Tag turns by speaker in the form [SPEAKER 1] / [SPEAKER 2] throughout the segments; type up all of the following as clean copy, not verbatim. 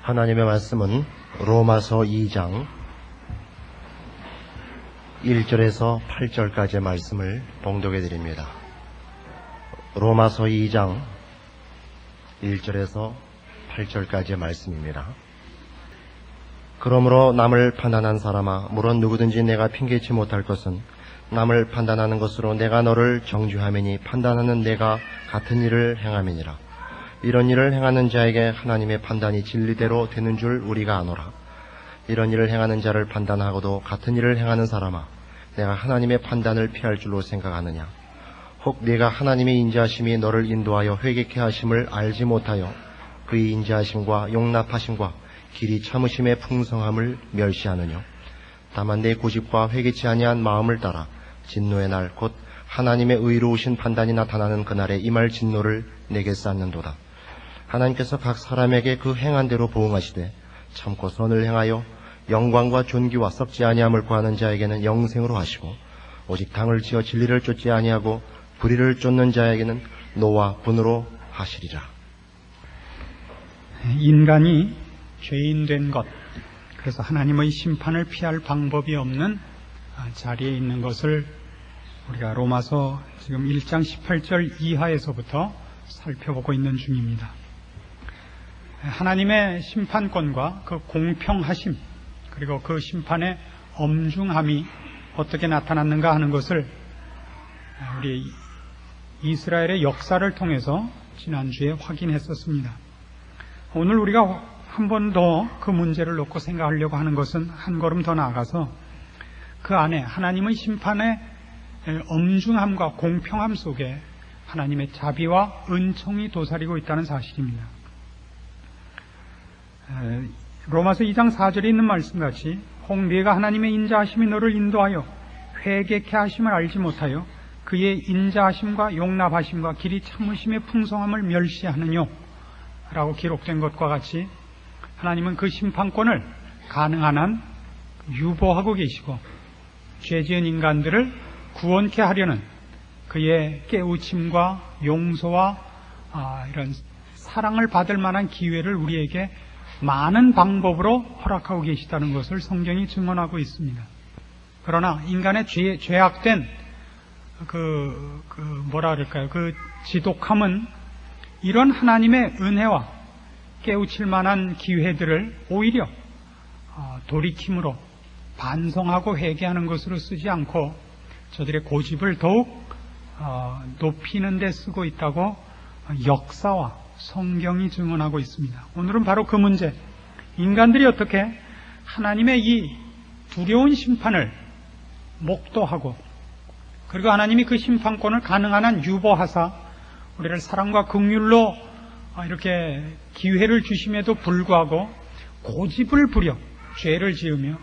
[SPEAKER 1] 하나님의 말씀은 로마서 2장 1절에서 8절까지의 말씀을 봉독해 드립니다. 로마서 2장 1절에서 8절까지의 말씀입니다. 그러므로 남을 판단한 사람아, 물론 누구든지 내가 핑계치 못할 것은 남을 판단하는 것으로 내가 너를 정죄하매니 판단하는 내가 같은 일을 행함이니라. 이런 일을 행하는 자에게 하나님의 판단이 진리대로 되는 줄 우리가 아노라. 이런 일을 행하는 자를 판단하고도 같은 일을 행하는 사람아, 내가 하나님의 판단을 피할 줄로 생각하느냐? 혹 네가 하나님의 인자하심이 너를 인도하여 회개케 하심을 알지 못하여 그의 인자하심과 용납하심과 길이 참으심의 풍성함을 멸시하느냐? 다만 내 고집과 회개치 아니한 마음을 따라 진노의 날 곧 하나님의 의로우신 판단이 나타나는 그날에 임할 진노를 내게 쌓는도다. 하나님께서 각 사람에게 그 행한 대로 보응하시되 참고 선을 행하여 영광과 존귀와 썩지 아니함을 구하는 자에게는 영생으로 하시고, 오직 당을 지어 진리를 쫓지 아니하고 불의를 쫓는 자에게는 노와 분으로 하시리라.
[SPEAKER 2] 인간이 죄인 된 것, 그래서 하나님의 심판을 피할 방법이 없는 자리에 있는 것을 우리가 로마서 지금 1장 18절 이하에서부터 살펴보고 있는 중입니다. 하나님의 심판권과 그 공평하심, 그리고 그 심판의 엄중함이 어떻게 나타났는가 하는 것을 우리 이스라엘의 역사를 통해서 지난주에 확인했었습니다. 오늘 우리가 한 번 더 그 문제를 놓고 생각하려고 하는 것은 한 걸음 더 나아가서 그 안에 하나님의 심판의 엄중함과 공평함 속에 하나님의 자비와 은총이 도사리고 있다는 사실입니다. 로마서 2장 4절에 있는 말씀같이 혹 네가 하나님의 인자하심이 너를 인도하여 회개케 하심을 알지 못하여 그의 인자하심과 용납하심과 길이 참으심의 풍성함을 멸시하느뇨 라고 기록된 것과 같이 하나님은 그 심판권을 가능한 한 유보하고 계시고, 죄지은 인간들을 구원케 하려는 그의 깨우침과 용서와 이런 사랑을 받을 만한 기회를 우리에게 많은 방법으로 허락하고 계시다는 것을 성경이 증언하고 있습니다. 그러나 인간의 죄악된 그 지독함은 이런 하나님의 은혜와 깨우칠 만한 기회들을 오히려 돌이킴으로 반성하고 회개하는 것으로 쓰지 않고 저들의 고집을 더욱 높이는 데 쓰고 있다고 역사와 성경이 증언하고 있습니다. 오늘은 바로 그 문제, 인간들이 어떻게 하나님의 이 두려운 심판을 목도하고, 그리고 하나님이 그 심판권을 가능한 한 유보하사 우리를 사랑과 긍휼로 이렇게 기회를 주심에도 불구하고 고집을 부려 죄를 지으며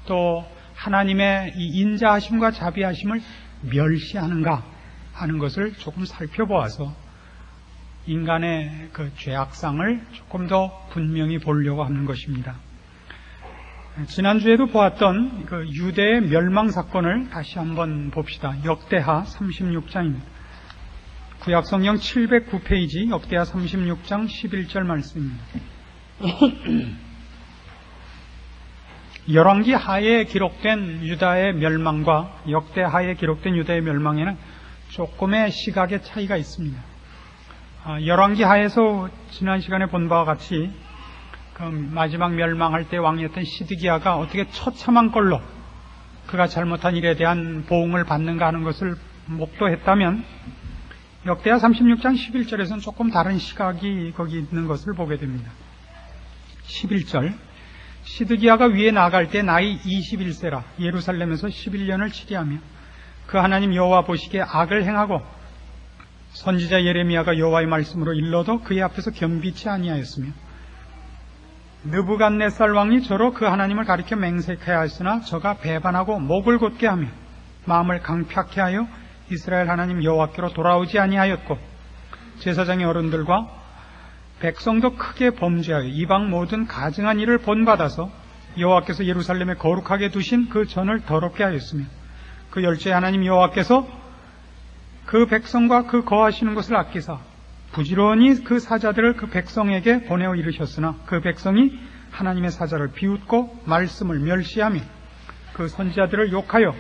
[SPEAKER 2] 또 하나님의 이 인자하심과 자비하심을 멸시하는가 하는 것을 조금 살펴보아서 인간의 그 죄악상을 조금 더 분명히 보려고 하는 것입니다. 지난주에도 보았던 그 유대의 멸망 사건을 다시 한번 봅시다. 역대하 36장입니다. 구약성경 709페이지 역대하 36장 11절 말씀입니다. 열왕기 하에 기록된 유다의 멸망과 역대하에 기록된 유다의 멸망에는 조금의 시각의 차이가 있습니다. 열왕기 하에서 지난 시간에 본 바와 같이 그 마지막 멸망할 때 왕이었던 시드기야가 어떻게 처참한 걸로 그가 잘못한 일에 대한 보응을 받는가 하는 것을 목도했다면, 역대하 36장 11절에서는 조금 다른 시각이 거기 있는 것을 보게 됩니다. 11절, 시드기야가 위에 나갈 때 나이 21세라 예루살렘에서 11년을 치리하며 그 하나님 여호와 보시기에 악을 행하고 선지자 예레미야가 여호와의 말씀으로 일러도 그의 앞에서 겸비치 아니하였으며, 느부갓네살 왕이 저로 그 하나님을 가리켜 맹세케 하였으나 저가 배반하고 목을 곧게 하며 마음을 강팍케 하여 이스라엘 하나님 여호와께로 돌아오지 아니하였고, 제사장의 어른들과 백성도 크게 범죄하여 이방 모든 가증한 일을 본받아서 여호와께서 예루살렘에 거룩하게 두신 그 전을 더럽게 하였으며, 그 열조의 하나님 여호와께서 그 백성과 그 거하시는 것을 아끼사 부지런히 그 사자들을 그 백성에게 보내어 이르셨으나 그 백성이 하나님의 사자를 비웃고 말씀을 멸시하며 그 선지자들을 욕하여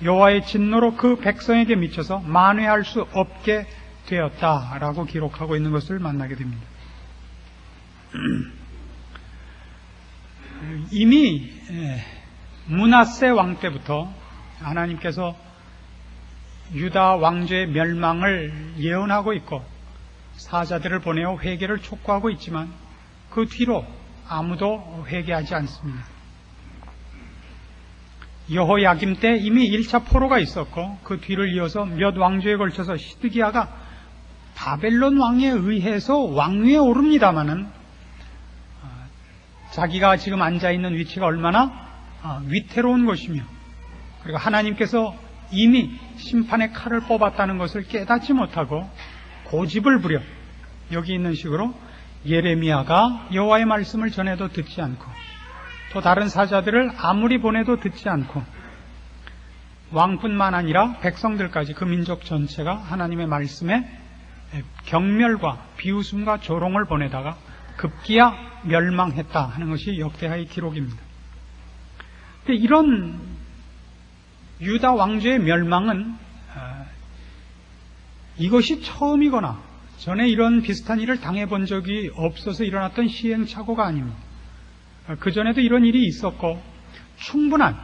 [SPEAKER 2] 여호와의 진노로 그 백성에게 미쳐서 만회할 수 없게 되었다라고 기록하고 있는 것을 만나게 됩니다. 이미 므낫세 왕 때부터 하나님께서 유다 왕조의 멸망을 예언하고 있고 사자들을 보내어 회개를 촉구하고 있지만 그 뒤로 아무도 회개하지 않습니다. 여호야김 때 이미 1차 포로가 있었고 그 뒤를 이어서 몇 왕조에 걸쳐서 시드기야가 바벨론 왕에 의해서 왕위에 오릅니다마는 자기가 지금 앉아있는 위치가 얼마나 위태로운 것이며 그리고 하나님께서 이미 심판의 칼을 뽑았다는 것을 깨닫지 못하고 고집을 부려 여기 있는 식으로 예레미야가 여호와의 말씀을 전해도 듣지 않고 또 다른 사자들을 아무리 보내도 듣지 않고 왕뿐만 아니라 백성들까지 그 민족 전체가 하나님의 말씀에 경멸과 비웃음과 조롱을 보내다가 급기야 멸망했다 하는 것이 역대하의 기록입니다. 이런 유다 왕조의 멸망은 이것이 처음이거나 전에 이런 비슷한 일을 당해본 적이 없어서 일어났던 시행착오가 아닙니다. 그전에도 이런 일이 있었고 충분한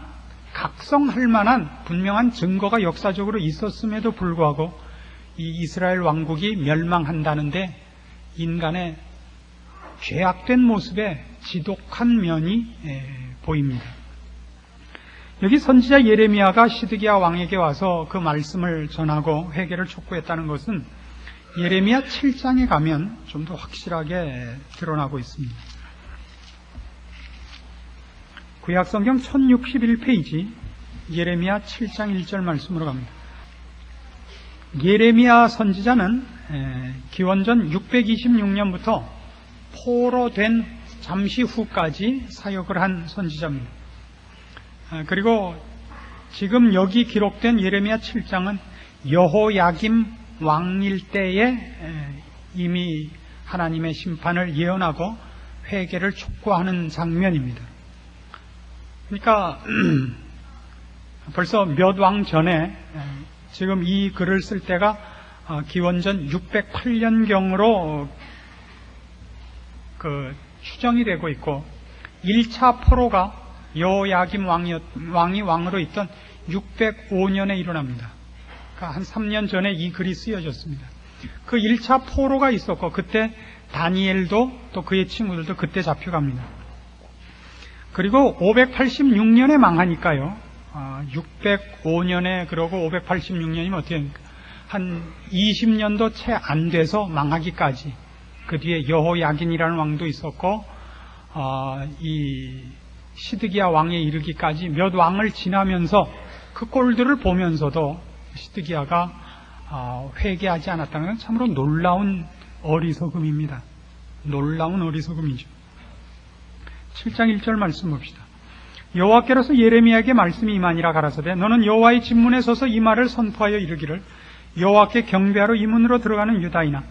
[SPEAKER 2] 각성할 만한 분명한 증거가 역사적으로 있었음에도 불구하고 이 이스라엘 왕국이 멸망한다는데 인간의 죄악된 모습에 지독한 면이 보입니다. 여기 선지자 예레미야가 시드기야 왕에게 와서 그 말씀을 전하고 회개를 촉구했다는 것은 예레미야 7장에 가면 좀 더 확실하게 드러나고 있습니다. 구약성경 1061페이지 예레미야 7장 1절 말씀으로 갑니다. 예레미야 선지자는 기원전 626년부터 포로된 잠시 후까지 사역을 한 선지자입니다. 그리고 지금 여기 기록된 예레미야 7장은 여호야김 왕일 때에 이미 하나님의 심판을 예언하고 회개를 촉구하는 장면입니다. 그러니까 벌써 몇 왕 전에 지금 이 글을 쓸 때가 기원전 608년경으로 추정이 되고 있고 1차 포로가 여호야김 왕이 왕으로 있던 605년에 일어납니다. 그러니까 한 3년 전에 이 글이 쓰여졌습니다. 그 1차 포로가 있었고 그때 다니엘도 또 그의 친구들도 그때 잡혀갑니다. 그리고 586년에 망하니까요. 605년에 그러고 586년이면 어떻게 됩니까? 한 20년도 채 안 돼서 망하기까지 그 뒤에 여호야긴이라는 왕도 있었고 이 시드기야 왕에 이르기까지 몇 왕을 지나면서 그 꼴들을 보면서도 시드기야가 회개하지 않았다는 건 참으로 놀라운 어리석음입니다. 놀라운 어리석음이죠. 7장 1절 말씀 봅시다. 여호와께로서 예레미야에게 말씀이 임하니라 가라사대 너는 여호와의 진문에 서서 이 말을 선포하여 이르기를 여호와께 경배하러 이 문으로 들어가는 유다이나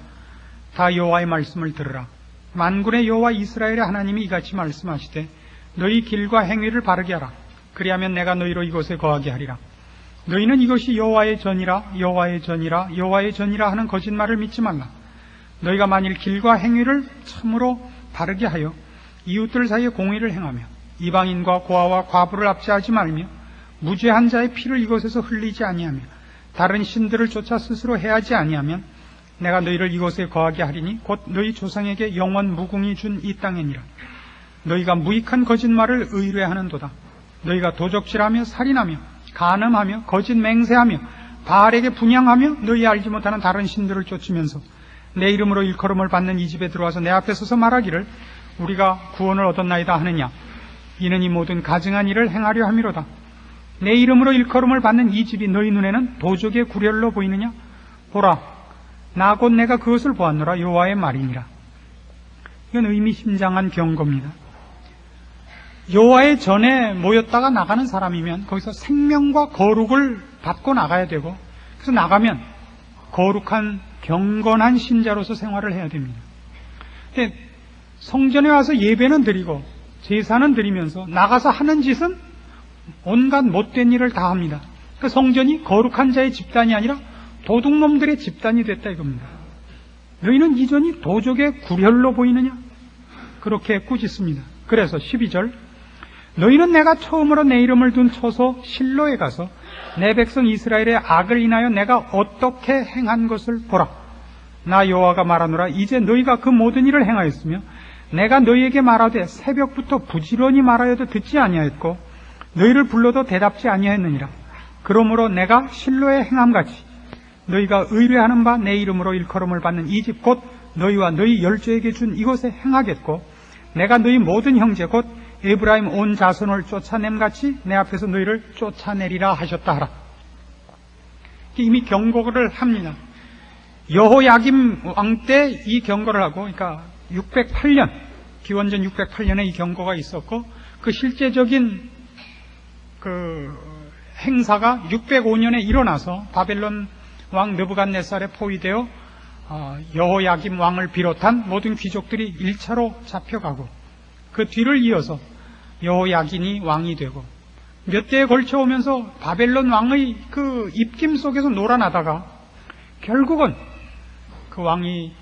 [SPEAKER 2] 다 여호와의 말씀을 들으라. 만군의 여호와 이스라엘의 하나님이 이같이 말씀하시되 너희 길과 행위를 바르게 하라. 그리하면 내가 너희로 이곳에 거하게 하리라. 너희는 이것이 여호와의 전이라 여호와의 전이라 여호와의 전이라 하는 거짓말을 믿지 말라. 너희가 만일 길과 행위를 참으로 바르게 하여 이웃들 사이에 공의를 행하며 이방인과 고아와 과부를 압제하지 말며 무죄한 자의 피를 이곳에서 흘리지 아니하며 다른 신들을 쫓아 스스로 해하지 아니하면 내가 너희를 이곳에 거하게 하리니 곧 너희 조상에게 영원 무궁히 준 이 땅이니라. 너희가 무익한 거짓말을 의뢰하는도다. 너희가 도적질하며 살인하며 간음하며 거짓 맹세하며 바알에게 분향하며 너희 알지 못하는 다른 신들을 쫓으면서 내 이름으로 일컬음을 받는 이 집에 들어와서 내 앞에 서서 말하기를 우리가 구원을 얻었나이다 하느냐. 이는 이 모든 가증한 일을 행하려 함이로다. 내 이름으로 일컬음을 받는 이 집이 너희 눈에는 도적의 구렬로 보이느냐? 보라, 나 곧 내가 그것을 보았노라. 여호와의 말이니라. 이건 의미심장한 경고입니다. 여호와의 전에 모였다가 나가는 사람이면 거기서 생명과 거룩을 받고 나가야 되고, 그래서 나가면 거룩한 경건한 신자로서 생활을 해야 됩니다. 근데 성전에 와서 예배는 드리고 제사는 드리면서 나가서 하는 짓은 온갖 못된 일을 다 합니다. 그 성전이 거룩한 자의 집단이 아니라 도둑놈들의 집단이 됐다 이겁니다. 너희는 이전이 도적의 구렬로 보이느냐? 그렇게 꾸짖습니다. 그래서 12절, 너희는 내가 처음으로 내 이름을 둔 처소 실로에 가서 내 백성 이스라엘의 악을 인하여 내가 어떻게 행한 것을 보라. 나 여호와가 말하노라. 이제 너희가 그 모든 일을 행하였으며 내가 너희에게 말하되 새벽부터 부지런히 말하여도 듣지 아니하였고 너희를 불러도 대답지 아니하였느니라. 그러므로 내가 실로의 행함같이 너희가 의뢰하는 바 내 이름으로 일컬음을 받는 이 집 곧 너희와 너희 열조에게 준 이곳에 행하겠고 내가 너희 모든 형제 곧 에브라임 온 자손을 쫓아냄같이 내 앞에서 너희를 쫓아내리라 하셨다 하라. 이미 경고를 합니다. 여호야김 왕 때 이 경고를 하고, 그러니까 608년, 기원전 608년에 이 경고가 있었고, 그 실제적인 그 행사가 605년에 일어나서 바벨론 왕 느부갓네살에 포위되어 여호야김 왕을 비롯한 모든 귀족들이 1차로 잡혀가고, 그 뒤를 이어서 여호야긴이 왕이 되고, 몇 대에 걸쳐 오면서 바벨론 왕의 그 입김 속에서 놀아나다가 결국은 그 왕이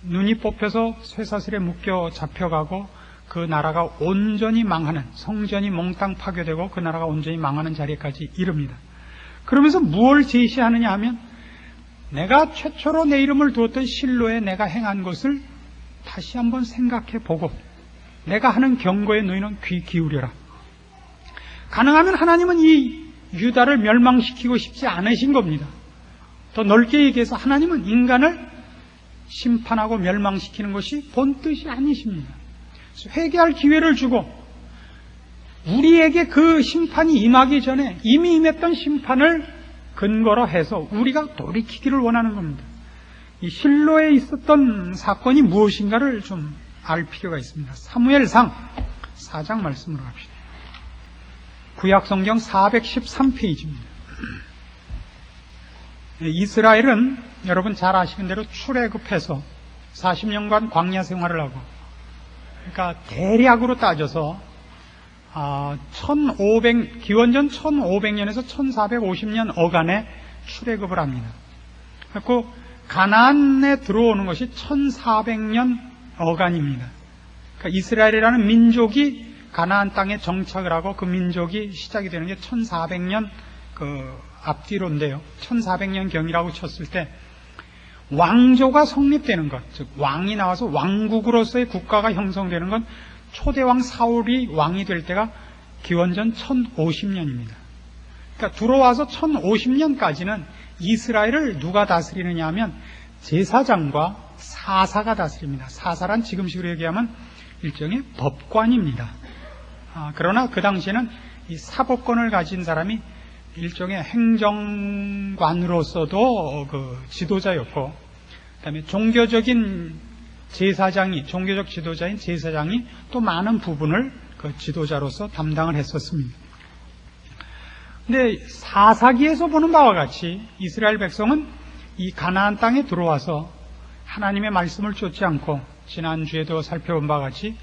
[SPEAKER 2] 눈이 뽑혀서 쇠사슬에 묶여 잡혀가고 그 나라가 온전히 망하는, 성전이 몽땅 파괴되고 그 나라가 온전히 망하는 자리까지 이릅니다. 그러면서 무엇을 제시하느냐 하면 내가 최초로 내 이름을 두었던 실로에 내가 행한 것을 다시 한번 생각해 보고 내가 하는 경고에 너희는 귀 기울여라. 가능하면 하나님은 이 유다를 멸망시키고 싶지 않으신 겁니다. 더 넓게 얘기해서 하나님은 인간을 심판하고 멸망시키는 것이 본뜻이 아니십니다. 회개할 기회를 주고 우리에게 그 심판이 임하기 전에 이미 임했던 심판을 근거로 해서 우리가 돌이키기를 원하는 겁니다. 이 실로에 있었던 사건이 무엇인가를 좀 알 필요가 있습니다. 사무엘상 4장 말씀으로 합시다. 구약성경 413페이지입니다. 이스라엘은 여러분 잘 아시는 대로 출애굽해서 40년간 광야 생활을 하고, 그러니까 대략으로 따져서 기원전 1500년에서 1450년 어간에 출애굽을 합니다. 그리고 가나안에 들어오는 것이 1400년 어간입니다. 그러니까 이스라엘이라는 민족이 가나안 땅에 정착을 하고 그 민족이 시작이 되는 게 1400년 그 앞뒤로인데요. 1400년 경이라고 쳤을 때 왕조가 성립되는 것, 즉 왕이 나와서 왕국으로서의 국가가 형성되는 건 초대왕 사울이 왕이 될 때가 기원전 1050년입니다. 그러니까 들어와서 1050년까지는 이스라엘을 누가 다스리느냐 하면 제사장과 사사가 다스립니다. 사사란 지금식으로 얘기하면 일종의 법관입니다. 그러나 그 당시에는 이 사법권을 가진 사람이 일종의 행정관으로서도 그 지도자였고, 그다음에 종교적 지도자인 제사장이 또 많은 부분을 그 지도자로서 담당을 했었습니다. 근데 사사기에서 보는 바와 같이 이스라엘 백성은 이 가나안 땅에 들어와서 하나님의 말씀을 쫓지 않고, 지난주에도 살펴본 바와 같이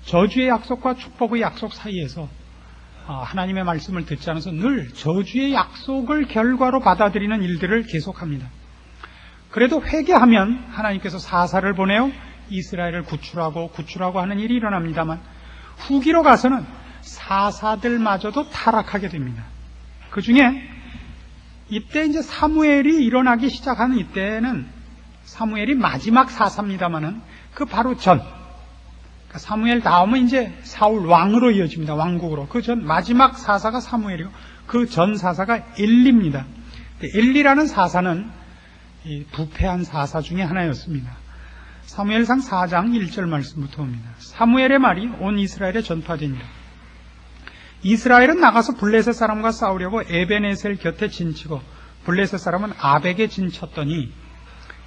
[SPEAKER 2] 저주의 약속과 축복의 약속 사이에서 하나님의 말씀을 듣지 않아서 늘 저주의 약속을 결과로 받아들이는 일들을 계속합니다. 그래도 회개하면 하나님께서 사사를 보내어 이스라엘을 구출하고 하는 일이 일어납니다만, 후기로 가서는 사사들마저도 타락하게 됩니다. 그 중에 이때 이제 사무엘이 일어나기 시작하는 이때는 사무엘이 마지막 사사입니다만은 그 바로 전, 그러니까 사무엘 다음은 이제 사울 왕으로 이어집니다. 왕국으로. 그 전 마지막 사사가 사무엘이고 그 전 사사가 엘리입니다. 엘리라는 사사는 이 부패한 사사 중에 하나였습니다. 사무엘상 4장 1절 말씀부터 옵니다. 사무엘의 말이 온 이스라엘에 전파되니라. 이스라엘은 나가서 블레셋 사람과 싸우려고 에베네셀 곁에 진치고 블레셋 사람은 아벡에 진쳤더니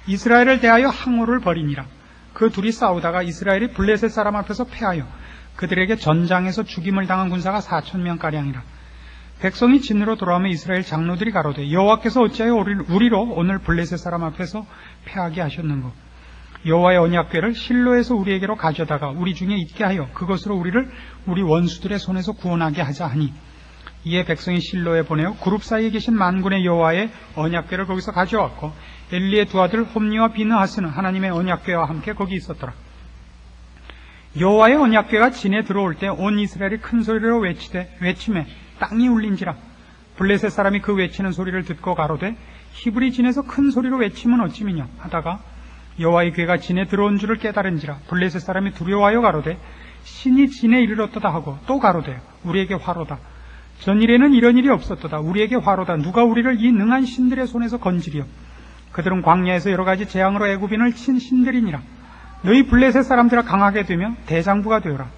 [SPEAKER 2] 이스라엘을 대하여 항우를 벌이니라. 그 둘이 싸우다가 이스라엘이 블레셋 사람 앞에서 패하여 그들에게 전장에서 죽임을 당한 군사가 4000명가량이라. 백성이 진으로 돌아오며 이스라엘 장로들이 가로되 여호와께서 어찌하여 우리로 오늘 블레셋 사람 앞에서 패하게 하셨는고 여호와의 언약궤를 실로에서 우리에게로 가져다가 우리 중에 있게 하여 그것으로 우리를 우리 원수들의 손에서 구원하게 하자 하니 이에 백성이 실로에 보내어 그룹 사이에 계신 만군의 여호와의 언약궤를 거기서 가져왔고 엘리의 두 아들 홈니와 비느하스는 하나님의 언약궤와 함께 거기 있었더라. 여호와의 언약궤가 진에 들어올 때 온 이스라엘이 큰 소리로 외치매 땅이 울린지라. 블레셋 사람이 그 외치는 소리를 듣고 가로되 히브리 진에서 큰 소리로 외치면 어찌미냐 하다가 여호와의 궤가 진에 들어온 줄을 깨달은지라. 블레셋 사람이 두려워하여 가로되 신이 진에 이르렀도다 하고 또 가로되 우리에게 화로다. 전일에는 이런 일이 없었도다. 우리에게 화로다. 누가 우리를 이 능한 신들의 손에서 건지리요. 그들은 광야에서 여러 가지 재앙으로 애굽인을 친 신들이니라. 너희 블레셋 사람들아 강하게 되며 대장부가 되어라.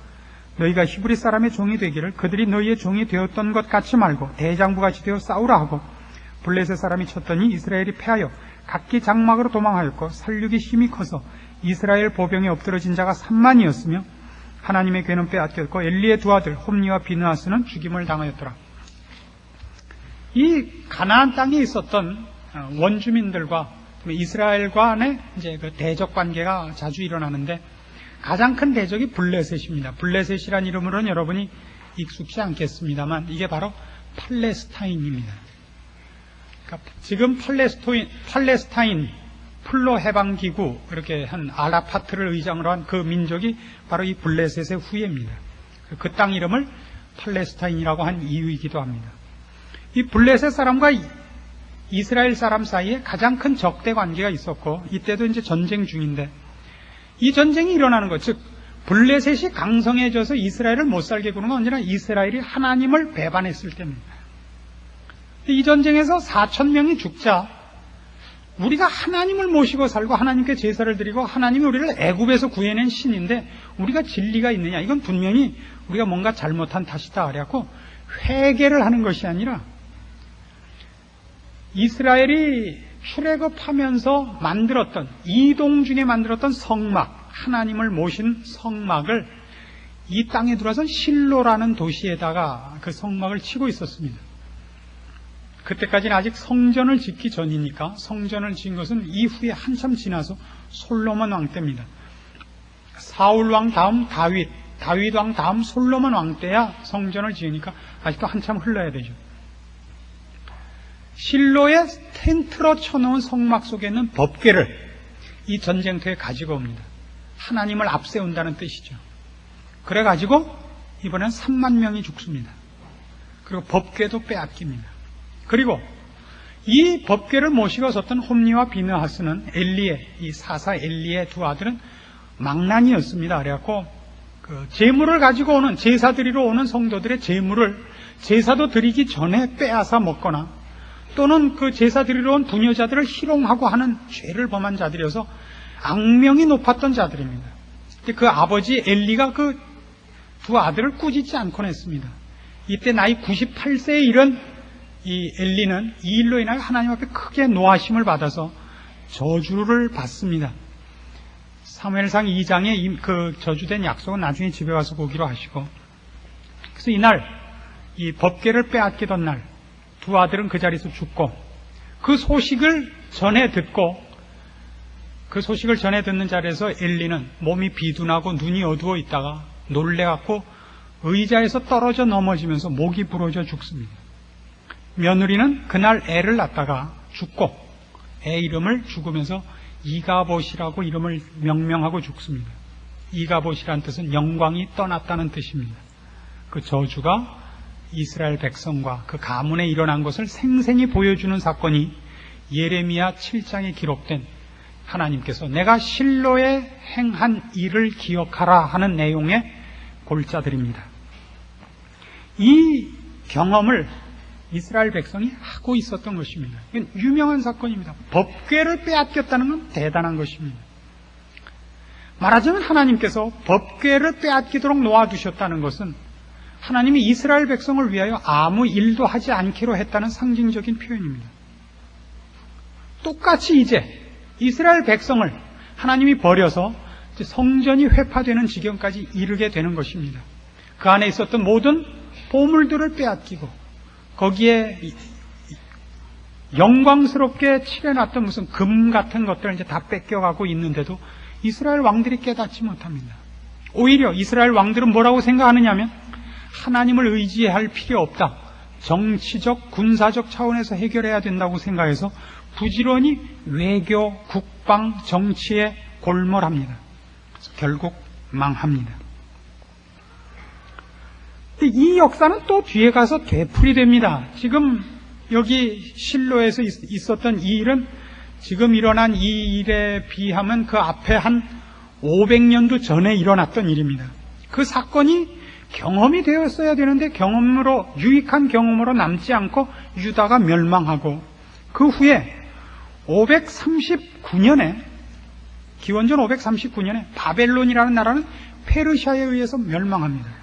[SPEAKER 2] 너희가 히브리 사람의 종이 되기를 그들이 너희의 종이 되었던 것 같이 말고 대장부같이 되어 싸우라 하고 블레셋 사람이 쳤더니 이스라엘이 패하여 각기 장막으로 도망하였고 살육이 힘이 커서 이스라엘 보병에 엎드러진 자가 3만이었으며 하나님의 궤는 빼앗겼고 엘리의 두 아들 홈니와 비느하스는 죽임을 당하였더라. 이 가나안 땅에 있었던 원주민들과 이스라엘과의 이제 그 대적 관계가 자주 일어나는데 가장 큰 대적이 블레셋입니다. 블레셋이란 이름으로는 여러분이 익숙치 않겠습니다만 이게 바로 팔레스타인입니다. 그러니까 지금 팔레스타인 플로 해방기구 이렇게 한 아라파트를 의장으로 한 그 민족이 바로 이 블레셋의 후예입니다. 그 땅 이름을 팔레스타인이라고 한 이유이기도 합니다. 이 블레셋 사람과 이스라엘 사람 사이에 가장 큰 적대 관계가 있었고 이때도 이제 전쟁 중인데 이 전쟁이 일어나는 것, 즉 블레셋이 강성해져서 이스라엘을 못 살게 구는 건 언제나 이스라엘이 하나님을 배반했을 때입니다. 이 전쟁에서 4,000명이 죽자 우리가 하나님을 모시고 살고 하나님께 제사를 드리고 하나님이 우리를 애굽에서 구해낸 신인데 우리가 진리가 있느냐, 이건 분명히 우리가 뭔가 잘못한 탓이다 그래갖고 회개를 하는 것이 아니라 이스라엘이 출애굽하면서 만들었던, 이동 중에 만들었던 성막, 하나님을 모신 성막을 이 땅에 들어선 실로라는 도시에다가 그 성막을 치고 있었습니다. 그때까지는 아직 성전을 짓기 전이니까 성전을 지은 것은 이후에 한참 지나서 솔로몬 왕 때입니다. 사울 왕 다음 다윗 왕 다음 솔로몬 왕 때야 성전을 지으니까 아직도 한참 흘러야 되죠. 실로에 텐트로 쳐놓은 성막 속에 있는 법궤를 이 전쟁터에 가지고 옵니다. 하나님을 앞세운다는 뜻이죠. 그래가지고 이번엔 3만 명이 죽습니다. 그리고 법궤도 빼앗깁니다. 그리고 이 법궤를 모시고 섰던 홈니와 비느하스는 이 사사 엘리의 두 아들은 망난이었습니다. 그래갖고 그 제물을 가지고 오는, 제사 드리러 오는 성도들의 제물을 제사도 드리기 전에 빼앗아 먹거나 또는 그 제사 드리러 온 부녀자들을 희롱하고 하는 죄를 범한 자들이어서 악명이 높았던 자들입니다. 그 아버지 엘리가 그 두 아들을 꾸짖지 않곤 했습니다. 이때 나이 98세에 이른 이 엘리는 이 일로 인하여 하나님 앞에 크게 노하심을 받아서 저주를 받습니다. 사무엘상 2장에 그 저주된 약속은 나중에 집에 와서 보기로 하시고, 그래서 이날 이 법궤를 빼앗기던 날 두 아들은 그 자리에서 죽고, 그 소식을 전해 듣는 자리에서 엘리는 몸이 비둔하고 눈이 어두워 있다가 놀래갖고 의자에서 떨어져 넘어지면서 목이 부러져 죽습니다. 며느리는 그날 애를 낳다가 죽고 애 이름을 죽으면서 이가봇이라고 이름을 명명하고 죽습니다. 이가봇이란 뜻은 영광이 떠났다는 뜻입니다. 그 저주가 이스라엘 백성과 그 가문에 일어난 것을 생생히 보여주는 사건이 예레미야 7장에 기록된 하나님께서 내가 실로에 행한 일을 기억하라 하는 내용의 골자들입니다. 이 경험을 이스라엘 백성이 하고 있었던 것입니다. 이건 유명한 사건입니다. 법궤를 빼앗겼다는 건 대단한 것입니다. 말하자면 하나님께서 법궤를 빼앗기도록 놓아두셨다는 것은 하나님이 이스라엘 백성을 위하여 아무 일도 하지 않기로 했다는 상징적인 표현입니다. 똑같이 이제 이스라엘 백성을 하나님이 버려서 성전이 회파되는 지경까지 이르게 되는 것입니다. 그 안에 있었던 모든 보물들을 빼앗기고 거기에 영광스럽게 칠해놨던 무슨 금 같은 것들을 이제 다 뺏겨가고 있는데도 이스라엘 왕들이 깨닫지 못합니다. 오히려 이스라엘 왕들은 뭐라고 생각하느냐면 하나님을 의지할 필요 없다. 정치적, 군사적 차원에서 해결해야 된다고 생각해서 부지런히 외교, 국방, 정치에 골몰합니다. 그래서 결국 망합니다. 근데 이 역사는 또 뒤에 가서 되풀이됩니다. 지금 여기 실로에서 있었던 이 일은 지금 일어난 이 일에 비하면 그 앞에 한 500년도 전에 일어났던 일입니다. 그 사건이 경험이 되었어야 되는데 유익한 경험으로 남지 않고 유다가 멸망하고 그 후에 539년에 기원전 539년에 바벨론이라는 나라는 페르시아에 의해서 멸망합니다.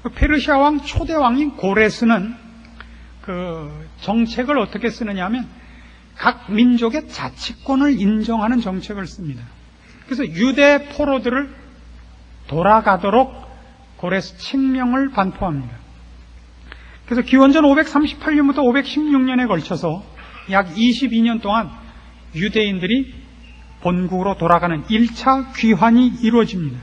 [SPEAKER 2] 그 페르시아 왕 초대 왕인 고레스는 그 정책을 어떻게 쓰느냐 하면 각 민족의 자치권을 인정하는 정책을 씁니다. 그래서 유대 포로들을 돌아가도록 고레스 칙령을 반포합니다. 그래서 기원전 538년부터 516년에 걸쳐서 약 22년 동안 유대인들이 본국으로 돌아가는 1차 귀환이 이루어집니다.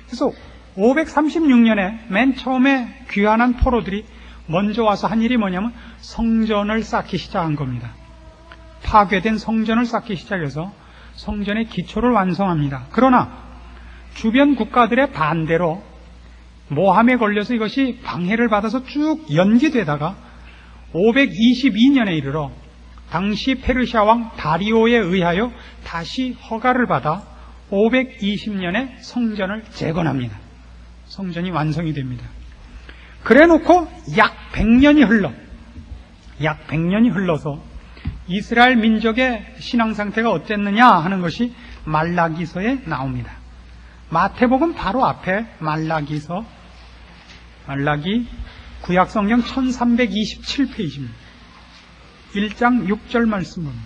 [SPEAKER 2] 그래서 536년에 맨 처음에 귀환한 포로들이 먼저 와서 한 일이 뭐냐면 성전을 쌓기 시작한 겁니다. 파괴된 성전을 쌓기 시작해서 성전의 기초를 완성합니다. 그러나 주변 국가들의 반대로 모함에 걸려서 이것이 방해를 받아서 쭉 연기되다가 522년에 이르러 당시 페르시아 왕 다리오에 의하여 다시 허가를 받아 520년에 성전을 재건합니다. 성전이 완성이 됩니다. 그래놓고 약 100년이 흘러서 이스라엘 민족의 신앙 상태가 어땠느냐 하는 것이 말라기서에 나옵니다. 마태복음 바로 앞에 말라기 구약성경 1327페이지입니다. 1장 6절 말씀 봅니다.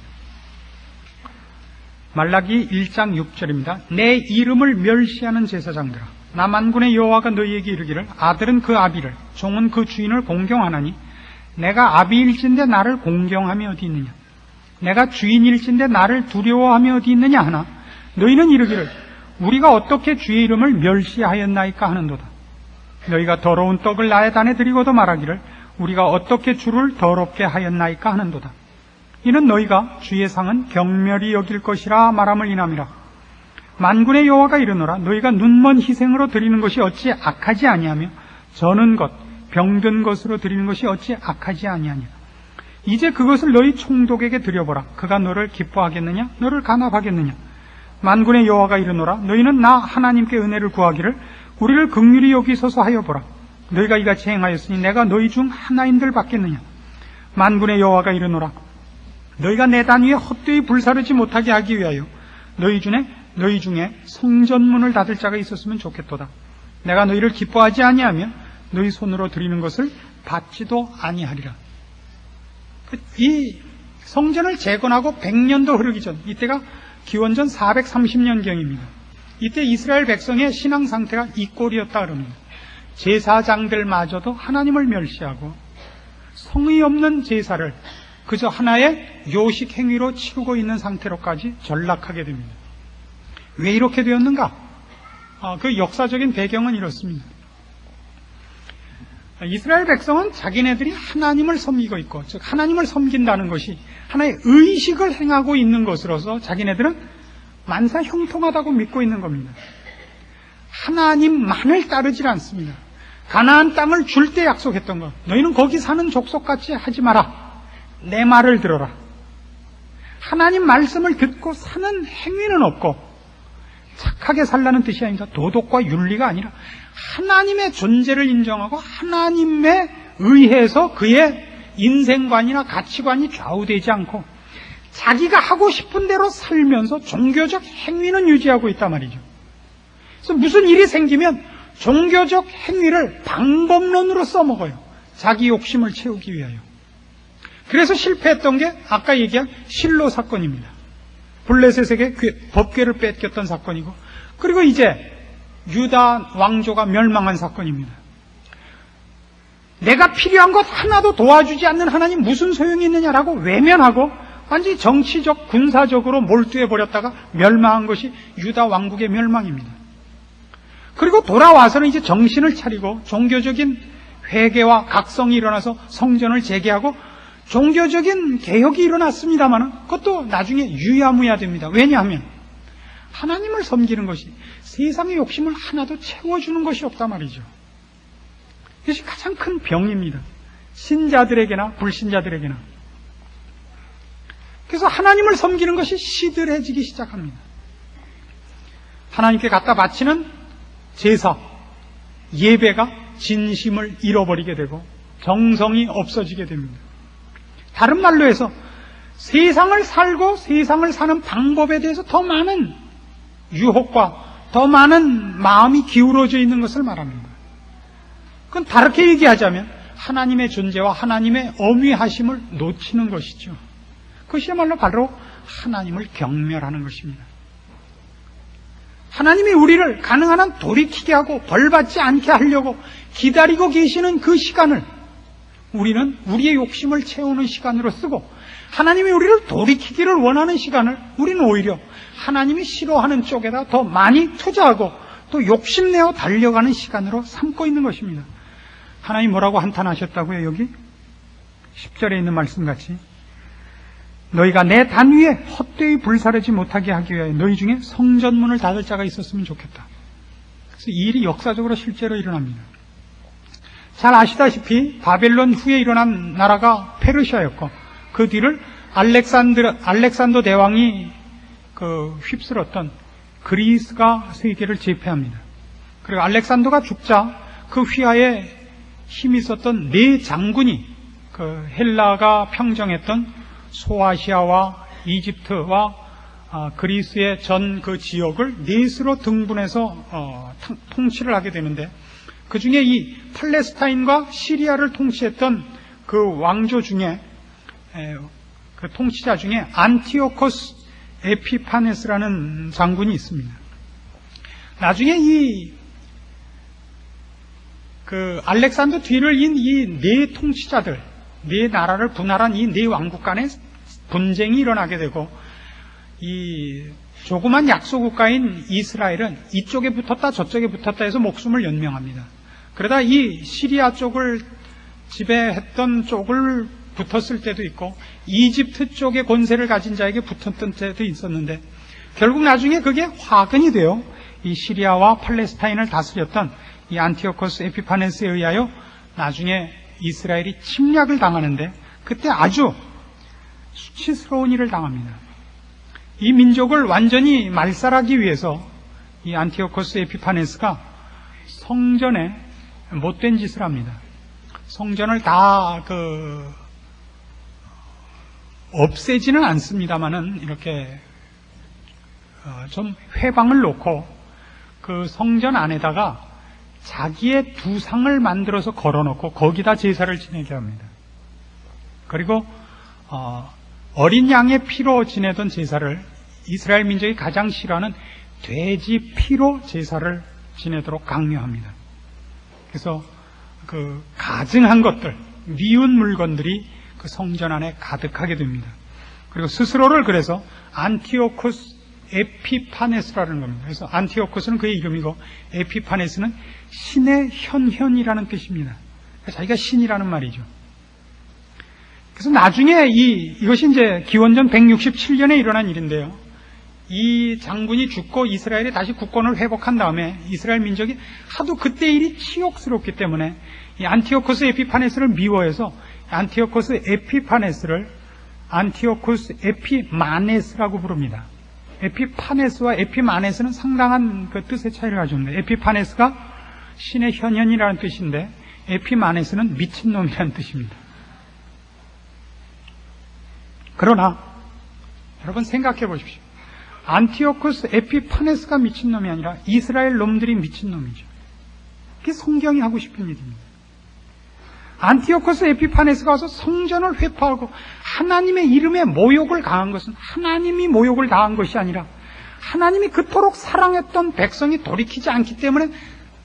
[SPEAKER 2] 말라기 1장 6절입니다. 내 이름을 멸시하는 제사장들아, 나 만군의 여호와가 너희에게 이르기를 아들은 그 아비를, 종은 그 주인을 공경하나니 내가 아비일진데 나를 공경함이 어디 있느냐, 내가 주인일진데 나를 두려워함이 어디 있느냐 하나 너희는 이르기를 우리가 어떻게 주의 이름을 멸시하였나이까 하는도다. 너희가 더러운 떡을 나의 단에 드리고도 말하기를 우리가 어떻게 주를 더럽게 하였나이까 하는도다. 이는 너희가 주의 상은 경멸히 여길 것이라 말함을 인함이라. 만군의 여호와가 이르노라 너희가 눈먼 희생으로 드리는 것이 어찌 악하지 아니하며 저는 것 병든 것으로 드리는 것이 어찌 악하지 아니하냐. 이제 그것을 너희 총독에게 드려보라. 그가 너를 기뻐하겠느냐 너를 간합하겠느냐. 만군의 여호와가 이르노라 너희는 나 하나님께 은혜를 구하기를 우리를 긍휼히 여기소서 하여 보라. 너희가 이같이 행하였으니 내가 너희 중 하나인들 받겠느냐. 만군의 여호와가 이르노라 너희가 내 단 위에 헛되이 불사르지 못하게 하기 위하여 너희 중에 성전문을 닫을 자가 있었으면 좋겠도다. 내가 너희를 기뻐하지 아니하며 너희 손으로 드리는 것을 받지도 아니하리라. 이 성전을 재건하고 100년도 흐르기 전, 이때가 기원전 430년경입니다. 이때 이스라엘 백성의 신앙 상태가 이 꼴이었다 그럽니다. 제사장들마저도 하나님을 멸시하고 성의 없는 제사를 그저 하나의 요식 행위로 치르고 있는 상태로까지 전락하게 됩니다. 왜 이렇게 되었는가? 그 역사적인 배경은 이렇습니다. 이스라엘 백성은 자기네들이 하나님을 섬기고 있고, 즉 하나님을 섬긴다는 것이 하나의 의식을 행하고 있는 것으로서 자기네들은 만사 형통하다고 믿고 있는 겁니다. 하나님만을 따르질 않습니다. 가나안 땅을 줄 때 약속했던 것, 너희는 거기 사는 족속같이 하지 마라. 내 말을 들어라. 하나님 말씀을 듣고 사는 행위는 없고 착하게 살라는 뜻이 아닙니다. 도덕과 윤리가 아니라 하나님의 존재를 인정하고 하나님에 의해서 그의 인생관이나 가치관이 좌우되지 않고 자기가 하고 싶은 대로 살면서 종교적 행위는 유지하고 있단 말이죠. 그래서 무슨 일이 생기면 종교적 행위를 방법론으로 써먹어요. 자기 욕심을 채우기 위하여. 그래서 실패했던 게 아까 얘기한 실로 사건입니다. 블레셋에게 법궤를 뺏겼던 사건이고, 그리고 이제 유다 왕조가 멸망한 사건입니다. 내가 필요한 것 하나도 도와주지 않는 하나님 무슨 소용이 있느냐라고 외면하고 완전히 정치적, 군사적으로 몰두해버렸다가 멸망한 것이 유다 왕국의 멸망입니다. 그리고 돌아와서는 이제 정신을 차리고 종교적인 회개와 각성이 일어나서 성전을 재개하고 종교적인 개혁이 일어났습니다만 그것도 나중에 유야무야 됩니다. 왜냐하면 하나님을 섬기는 것이 세상의 욕심을 하나도 채워주는 것이 없단 말이죠. 이것이 가장 큰 병입니다. 신자들에게나 불신자들에게나. 그래서 하나님을 섬기는 것이 시들해지기 시작합니다. 하나님께 갖다 바치는 제사, 예배가 진심을 잃어버리게 되고 정성이 없어지게 됩니다. 다른 말로 해서 세상을 살고 세상을 사는 방법에 대해서 더 많은 유혹과 더 많은 마음이 기울어져 있는 것을 말합니다. 그건 다르게 얘기하자면 하나님의 존재와 하나님의 엄위하심을 놓치는 것이죠. 그것이야말로 바로 하나님을 경멸하는 것입니다. 하나님이 우리를 가능한 한 돌이키게 하고 벌받지 않게 하려고 기다리고 계시는 그 시간을 우리는 우리의 욕심을 채우는 시간으로 쓰고 하나님이 우리를 돌이키기를 원하는 시간을 우리는 오히려 하나님이 싫어하는 쪽에다 더 많이 투자하고 또 욕심내어 달려가는 시간으로 삼고 있는 것입니다. 하나님 뭐라고 한탄하셨다고요? 여기 10절에 있는 말씀같이 너희가 내 단 위에 헛되이 불사르지 못하게 하기 위하여 너희 중에 성전문을 닫을 자가 있었으면 좋겠다. 그래서 이 일이 역사적으로 실제로 일어납니다. 잘 아시다시피 바벨론 후에 일어난 나라가 페르시아였고 그 뒤를 알렉산더 대왕이 휩쓸었던 그리스가 세계를 제패합니다. 그리고 알렉산더가 죽자 그 휘하에 힘이 있었던 네 장군이 헬라가 평정했던 소아시아와 이집트와 그리스의 전 그 지역을 넷으로 등분해서 통치를 하게 되는데 그 중에 이 팔레스타인과 시리아를 통치했던 그 왕조 중에 그 통치자 중에 안티오코스 에피파네스라는 장군이 있습니다. 나중에 알렉산더 뒤를 잇은 이 네 통치자들, 네 나라를 분할한 이 네 왕국 간에 분쟁이 일어나게 되고 이 조그만 약소국가인 이스라엘은 이쪽에 붙었다 저쪽에 붙었다 해서 목숨을 연명합니다. 그러다 이 시리아 쪽을 지배했던 쪽을 붙었을 때도 있고 이집트 쪽의 권세를 가진 자에게 붙었던 때도 있었는데 결국 나중에 그게 화근이 돼요. 이 시리아와 팔레스타인을 다스렸던 이 안티오코스 에피파네스에 의하여 나중에 이스라엘이 침략을 당하는데 그때 아주 수치스러운 일을 당합니다. 이 민족을 완전히 말살하기 위해서 이 안티오코스 에피파네스가 성전에 못된 짓을 합니다. 성전을 다 없애지는 않습니다만은 이렇게 좀 회방을 놓고 그 성전 안에다가 자기의 두상을 만들어서 걸어놓고 거기다 제사를 지내게 합니다. 그리고 어린 양의 피로 지내던 제사를 이스라엘 민족이 가장 싫어하는 돼지 피로 제사를 지내도록 강요합니다. 그래서 그 가증한 것들, 미운 물건들이 그 성전 안에 가득하게 됩니다. 그리고 스스로를 그래서 안티오코스 에피파네스라는 겁니다. 그래서 안티오코스는 그의 이름이고 에피파네스는 신의 현현이라는 뜻입니다. 자기가 신이라는 말이죠. 그래서 나중에 이것이 이제 기원전 167년에 일어난 일인데요. 이 장군이 죽고 이스라엘이 다시 국권을 회복한 다음에 이스라엘 민족이 하도 그때 일이 치욕스럽기 때문에 이 안티오코스 에피파네스를 미워해서 안티오코스 에피파네스를 안티오코스 에피마네스라고 부릅니다. 에피파네스와 에피마네스는 상당한 그 뜻의 차이를 가지고 있습니다. 에피파네스가 신의 현현이라는 뜻인데 에피마네스는 미친놈이라는 뜻입니다. 그러나 여러분 생각해 보십시오. 안티오코스 에피파네스가 미친놈이 아니라 이스라엘 놈들이 미친놈이죠. 그게 성경이 하고 싶은 일입니다. 안티오코스 에피파네스가 와서 성전을 회파하고 하나님의 이름에 모욕을 가한 것은 하나님이 모욕을 당한 것이 아니라 하나님이 그토록 사랑했던 백성이 돌이키지 않기 때문에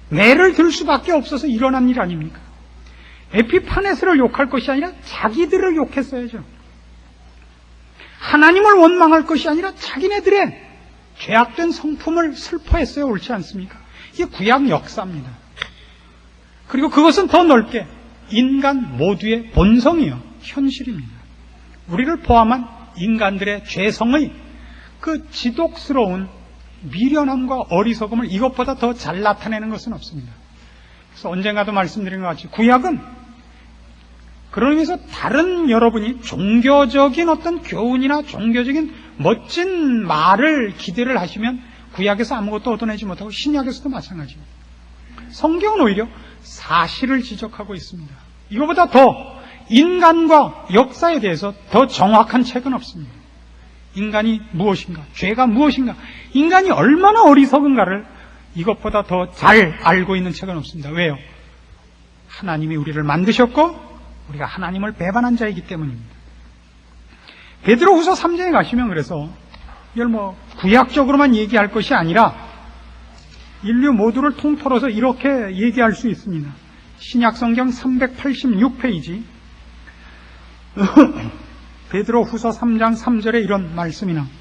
[SPEAKER 2] 매를 들 수밖에 없어서 일어난 일 아닙니까? 에피파네스를 욕할 것이 아니라 자기들을 욕했어야죠. 하나님을 원망할 것이 아니라 자기네들의 죄악된 성품을 슬퍼했어야 옳지 않습니까? 이게 구약 역사입니다. 그리고 그것은 더 넓게 인간 모두의 본성이요, 현실입니다. 우리를 포함한 인간들의 죄성의 그 지독스러운 미련함과 어리석음을 이것보다 더 잘 나타내는 것은 없습니다. 그래서 언젠가도 말씀드린 것 같이 구약은 그런 의미에서 다른 여러분이 종교적인 어떤 교훈이나 종교적인 멋진 말을 기대를 하시면 구약에서 아무것도 얻어내지 못하고 신약에서도 마찬가지입니다. 성경은 오히려 사실을 지적하고 있습니다. 이거보다 더 인간과 역사에 대해서 더 정확한 책은 없습니다. 인간이 무엇인가, 죄가 무엇인가, 인간이 얼마나 어리석은가를 이것보다 더 잘 알고 있는 책은 없습니다. 왜요? 하나님이 우리를 만드셨고 우리가 하나님을 배반한 자이기 때문입니다. 베드로후서 3장에 가시면 그래서 이걸 구약적으로만 얘기할 것이 아니라 인류 모두를 통틀어서 이렇게 얘기할 수 있습니다. 신약성경 386페이지 베드로후서 3장 3절에 이런 말씀이 나옵니다.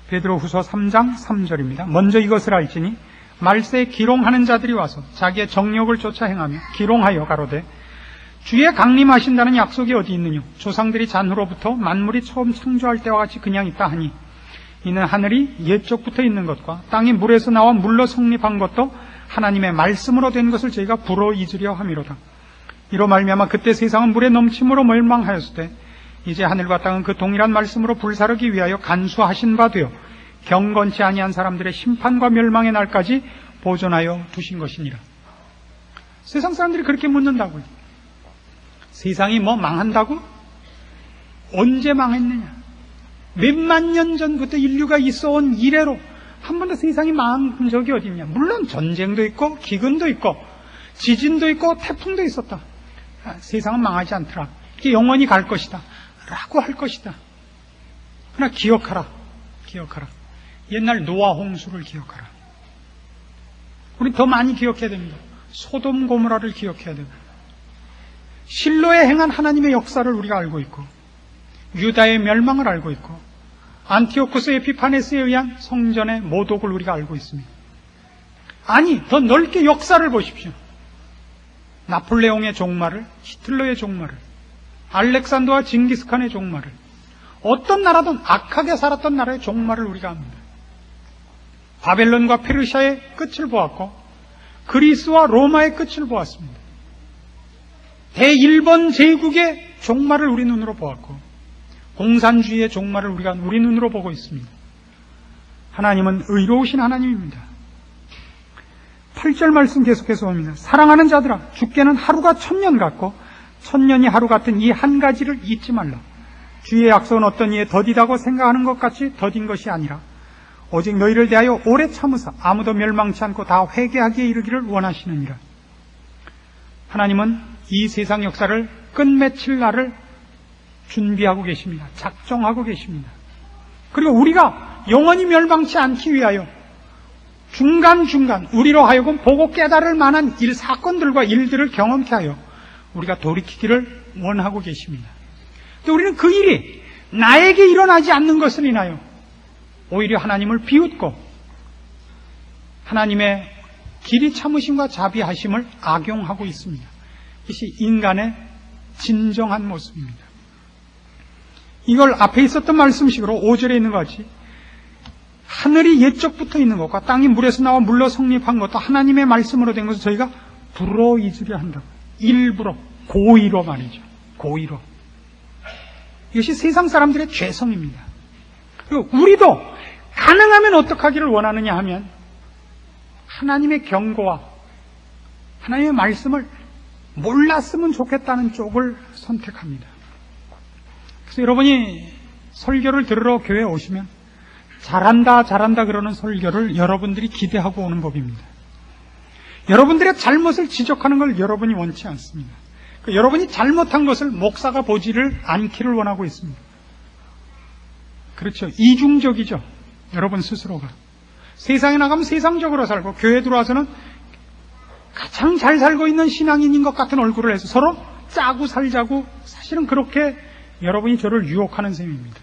[SPEAKER 2] 베드로후서 3장 3절입니다. 먼저 이것을 알지니 말세에 기롱하는 자들이 와서 자기의 정욕을 쫓아 행하며 기롱하여 가로되 주의 강림하신다는 약속이 어디 있느냐? 조상들이 잔후로부터 만물이 처음 창조할 때와 같이 그냥 있다 하니 이는 하늘이 옛적부터 있는 것과 땅이 물에서 나와 물로 성립한 것도 하나님의 말씀으로 된 것을 저희가 불어 잊으려 함이로다. 이로 말미암아 그때 세상은 물의 넘침으로 멸망하였을 때 이제 하늘과 땅은 그 동일한 말씀으로 불사르기 위하여 간수하신 바 되어 경건치 아니한 사람들의 심판과 멸망의 날까지 보존하여 두신 것이니라. 세상 사람들이 그렇게 묻는다고요. 세상이 망한다고? 언제 망했느냐? 몇만 년 전부터 인류가 있어온 이래로 한 번도 세상이 망한 적이 어디 있냐? 물론 전쟁도 있고 기근도 있고 지진도 있고 태풍도 있었다. 세상은 망하지 않더라. 이게 영원히 갈 것이다 라고 할 것이다. 그러나 기억하라. 옛날 노아 홍수를 기억하라. 우리 더 많이 기억해야 됩니다. 소돔 고모라를 기억해야 됩니다. 실로에 행한 하나님의 역사를 우리가 알고 있고 유다의 멸망을 알고 있고 안티오쿠스 에피파네스에 의한 성전의 모독을 우리가 알고 있습니다. 아니, 더 넓게 역사를 보십시오. 나폴레옹의 종말을, 히틀러의 종말을, 알렉산더와 징기스칸의 종말을, 어떤 나라든 악하게 살았던 나라의 종말을 우리가 압니다. 바벨론과 페르시아의 끝을 보았고 그리스와 로마의 끝을 보았습니다. 대일본 제국의 종말을 우리 눈으로 보았고 공산주의의 종말을 우리가 우리 눈으로 보고 있습니다. 하나님은 의로우신 하나님입니다. 8절 말씀 계속해서 옵니다. 사랑하는 자들아, 주께는 하루가 1000년 같고 1000년이 하루 같은 이 한 가지를 잊지 말라. 주의 약속은 어떤 이에 더디다고 생각하는 것 같이 더딘 것이 아니라 오직 너희를 대하여 오래 참으사 아무도 멸망치 않고 다 회개하기에 이르기를 원하시느니라. 하나님은 이 세상 역사를 끝맺힐 날을 준비하고 계십니다. 작정하고 계십니다. 그리고 우리가 영원히 멸망치 않기 위하여 중간중간 우리로 하여금 보고 깨달을 만한 사건들과 일들을 경험케 하여 우리가 돌이키기를 원하고 계십니다. 근데 우리는 그 일이 나에게 일어나지 않는 것을 인하여 오히려 하나님을 비웃고 하나님의 길이 참으심과 자비하심을 악용하고 있습니다. 이것이 인간의 진정한 모습입니다. 이걸 앞에 있었던 말씀식으로 5절에 있는 것 같이 하늘이 옛적부터 있는 것과 땅이 물에서 나와 물로 성립한 것도 하나님의 말씀으로 된 것을 저희가 불어 잊으려 한다고. 일부러, 고의로 말이죠. 고의로. 이것이 세상 사람들의 죄성입니다. 그리고 우리도 가능하면 어떻게 하기를 원하느냐 하면 하나님의 경고와 하나님의 말씀을 몰랐으면 좋겠다는 쪽을 선택합니다. 그래서 여러분이 설교를 들으러 교회에 오시면 잘한다 그러는 설교를 여러분들이 기대하고 오는 법입니다. 여러분들의 잘못을 지적하는 걸 여러분이 원치 않습니다. 여러분이 잘못한 것을 목사가 보지를 않기를 원하고 있습니다. 그렇죠. 이중적이죠. 여러분 스스로가. 세상에 나가면 세상적으로 살고 교회에 들어와서는 가장 잘 살고 있는 신앙인인 것 같은 얼굴을 해서 서로 짜고 살자고, 사실은 그렇게 여러분이 저를 유혹하는 셈입니다.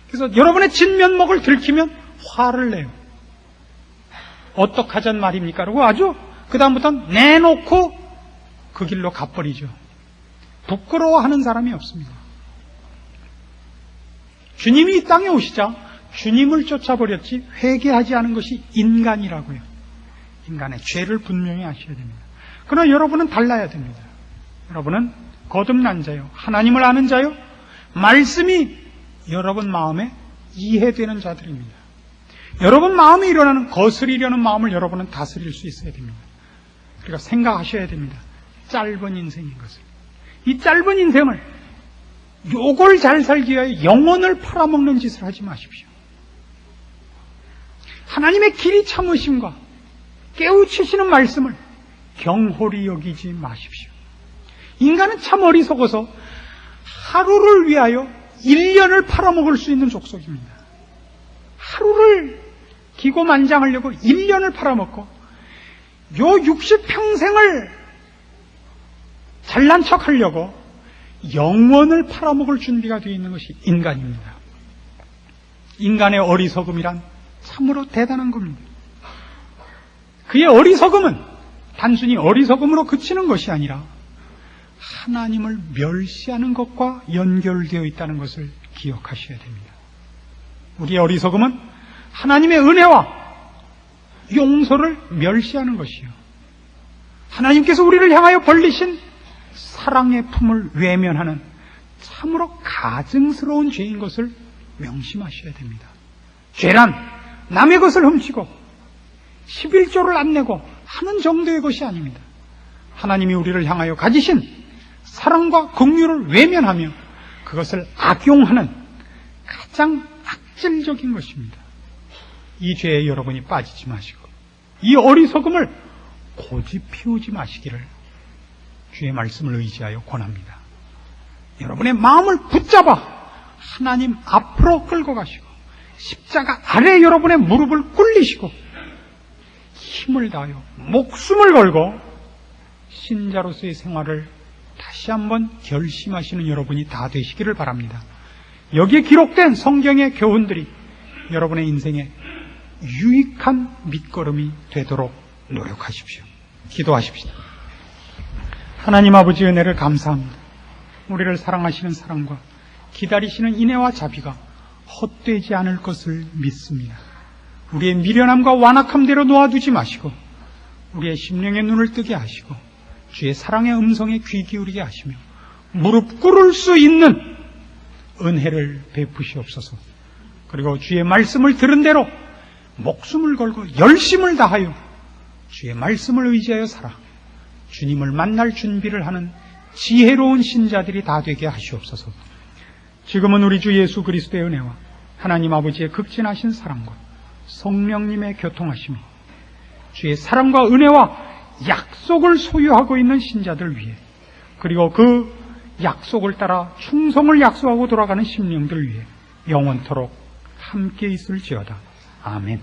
[SPEAKER 2] 그래서 여러분의 진면목을 들키면 화를 내요. 어떡하잔 말입니까? 그러고 아주 그 다음부터는 내놓고 그 길로 가버리죠. 부끄러워하는 사람이 없습니다. 주님이 이 땅에 오시자 주님을 쫓아버렸지 회개하지 않은 것이 인간이라고요. 인간의 죄를 분명히 아셔야 됩니다. 그러나 여러분은 달라야 됩니다. 여러분은 거듭난 자요, 하나님을 아는 자요, 말씀이 여러분 마음에 이해되는 자들입니다. 여러분 마음에 일어나는 거스리려는 마음을 여러분은 다스릴 수 있어야 됩니다. 그러니까 생각하셔야 됩니다. 짧은 인생인 것을. 이 짧은 인생을 요걸 잘 살기 위하여 영혼을 팔아먹는 짓을 하지 마십시오. 하나님의 길이 참으심과 깨우치시는 말씀을 경홀히 여기지 마십시오. 인간은 참 어리석어서 하루를 위하여 1년을 팔아먹을 수 있는 족속입니다. 하루를 기고만장하려고 1년을 팔아먹고 요 60평생을 잘난 척하려고 영원을 팔아먹을 준비가 되어 있는 것이 인간입니다. 인간의 어리석음이란 참으로 대단한 겁니다. 그의 어리석음은 단순히 어리석음으로 그치는 것이 아니라 하나님을 멸시하는 것과 연결되어 있다는 것을 기억하셔야 됩니다. 우리의 어리석음은 하나님의 은혜와 용서를 멸시하는 것이요, 하나님께서 우리를 향하여 벌리신 사랑의 품을 외면하는 참으로 가증스러운 죄인 것을 명심하셔야 됩니다. 죄란 남의 것을 훔치고 11조를 안 내고 하는 정도의 것이 아닙니다. 하나님이 우리를 향하여 가지신 사랑과 긍휼을 외면하며 그것을 악용하는 가장 악질적인 것입니다. 이 죄에 여러분이 빠지지 마시고 이 어리석음을 고집 피우지 마시기를 주의 말씀을 의지하여 권합니다. 여러분의 마음을 붙잡아 하나님 앞으로 끌고 가시고 십자가 아래 여러분의 무릎을 꿇리시고 힘을 다하여 목숨을 걸고 신자로서의 생활을 다시 한번 결심하시는 여러분이 다 되시기를 바랍니다. 여기에 기록된 성경의 교훈들이 여러분의 인생에 유익한 밑거름이 되도록 노력하십시오. 기도하십시다. 하나님 아버지 은혜를 감사합니다. 우리를 사랑하시는 사랑과 기다리시는 인애와 자비가 헛되지 않을 것을 믿습니다. 우리의 미련함과 완악함대로 놓아두지 마시고 우리의 심령의 눈을 뜨게 하시고 주의 사랑의 음성에 귀 기울이게 하시며 무릎 꿇을 수 있는 은혜를 베푸시옵소서. 그리고 주의 말씀을 들은 대로 목숨을 걸고 열심을 다하여 주의 말씀을 의지하여 살아 주님을 만날 준비를 하는 지혜로운 신자들이 다 되게 하시옵소서. 지금은 우리 주 예수 그리스도의 은혜와 하나님 아버지의 극진하신 사랑과 성령님의 교통하심이 주의 사랑과 은혜와 약속을 소유하고 있는 신자들 위해, 그리고 그 약속을 따라 충성을 약속하고 돌아가는 심령들 위해 영원토록 함께 있을지어다. 아멘.